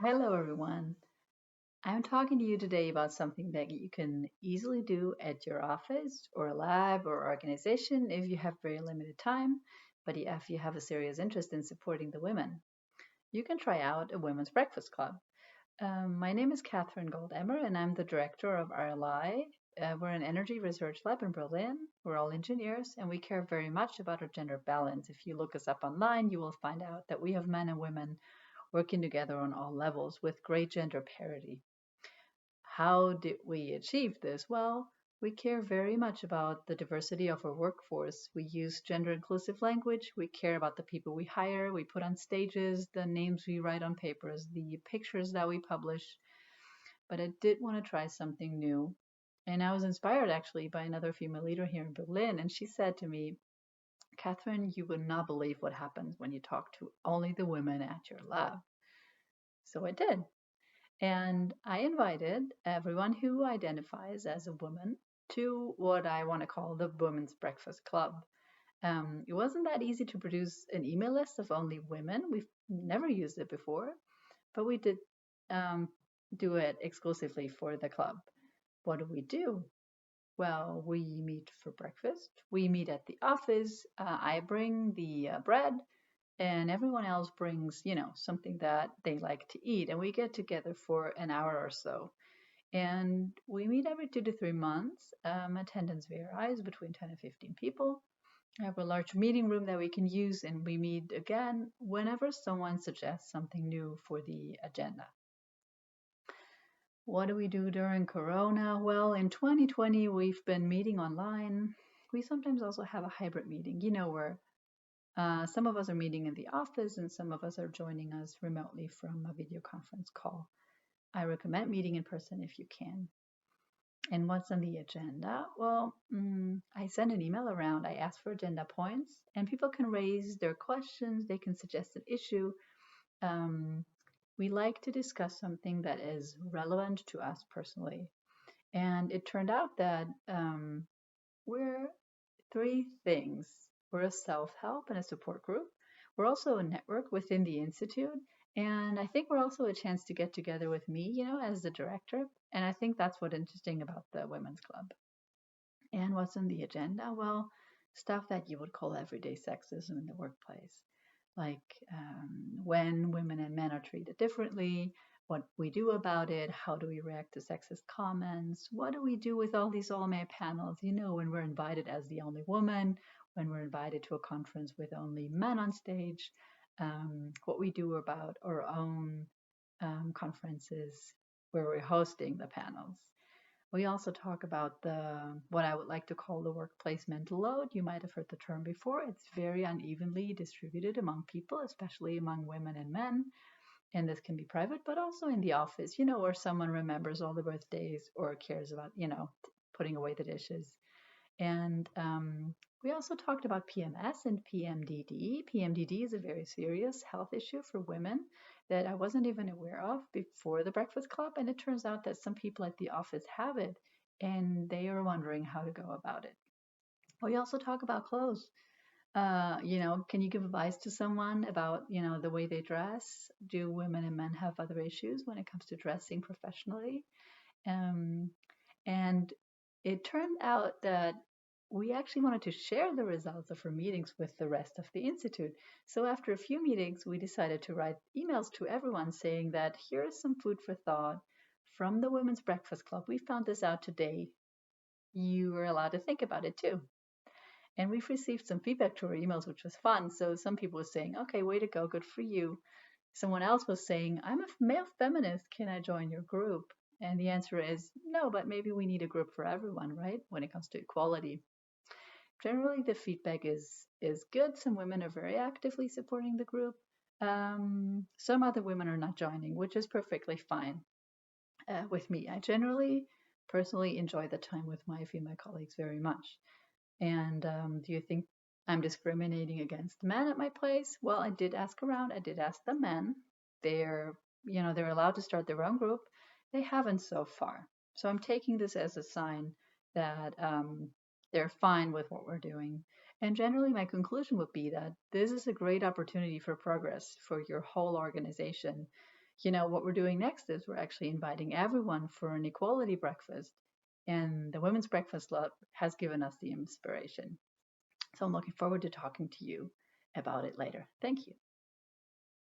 Hello, everyone. I'm talking to you today about something that you can easily do at your office or lab or organization if you have very limited time, but if you have a serious interest in supporting the women. You can try out a women's breakfast club. My name is Kathrin Goldammer, and I'm the director of RLI. We're an energy research lab in Berlin. We're all engineers, and we care very much about our gender balance. If you look us up online, you will find out that we have men and women working together on all levels with great gender parity. How did we achieve this? Well, we care very much about the diversity of our workforce. We use gender inclusive language. We care about the people we hire. We put on stages, the names we write on papers, the pictures that we publish. But I did want to try something new. And I was inspired actually by another female leader here in Berlin. And she said to me, Kathrin, you would not believe what happens when you talk to only the women at your lab. So I did. And I invited everyone who identifies as a woman to what I want to call the Women's Breakfast Club. It wasn't that easy to produce an email list of only women. We've never used it before, but we did um, do it exclusively for the club. What do we do? Well, we meet for breakfast. We meet at the office. I bring the bread and everyone else brings, something that they like to eat. And we get together for an hour or so. And we meet every 2 to 3 months. Attendance varies between 10 and 15 people. I have a large meeting room that we can use, and we meet again whenever someone suggests something new for the agenda. What do we do during Corona? Well, in 2020, we've been meeting online. We sometimes also have a hybrid meeting, where some of us are meeting in the office and some of us are joining us remotely from a video conference call. I recommend meeting in person if you can. And what's on the agenda? Well, I send an email around. I ask for agenda points, and people can raise their questions. They can suggest an issue. Um, we like to discuss something that is relevant to us personally. And it turned out that we're three things. We're a self help and a support group. We're also a network within the Institute. And I think we're also a chance to get together with me, as the director. And I think that's what's interesting about the Women's Club. And what's on the agenda? Well, stuff that you would call everyday sexism in the workplace, like when women and men are treated differently, what we do about it, how do we react to sexist comments, what do we do with all these all-male panels, when we're invited as the only woman, when we're invited to a conference with only men on stage, what we do about our own conferences where we're hosting the panels. We also talk about what I would like to call the workplace mental load. You might have heard the term before. It's very unevenly distributed among people, especially among women and men. And this can be private, but also in the office, where someone remembers all the birthdays or cares about, putting away the dishes. And we also talked about PMS and PMDD. PMDD is a very serious health issue for women that I wasn't even aware of before the Breakfast Club. And it turns out that some people at the office have it and they are wondering how to go about it. We also talk about clothes. Can you give advice to someone about, the way they dress? Do women and men have other issues when it comes to dressing professionally? Um, and it turned out that we actually wanted to share the results of our meetings with the rest of the Institute. So after a few meetings, we decided to write emails to everyone saying that here is some food for thought from the Women's Breakfast Club. We found this out today. You are allowed to think about it too. And we've received some feedback to our emails, which was fun. So some people were saying, okay, way to go, good for you. Someone else was saying, I'm a male feminist, can I join your group? And the answer is no, but maybe we need a group for everyone, right? When it comes to equality. Generally, the feedback is good. Some women are very actively supporting the group. Some other women are not joining, which is perfectly fine with me. I generally, personally enjoy the time with my female colleagues very much. And do you think I'm discriminating against men at my place? Well, I did ask around. I did ask the men. They're allowed to start their own group. They haven't so far. So I'm taking this as a sign that they're fine with what we're doing. And generally, my conclusion would be that this is a great opportunity for progress for your whole organization. what we're doing next is we're actually inviting everyone for an equality breakfast. And the Women's Breakfast Club has given us the inspiration. So I'm looking forward to talking to you about it later. Thank you.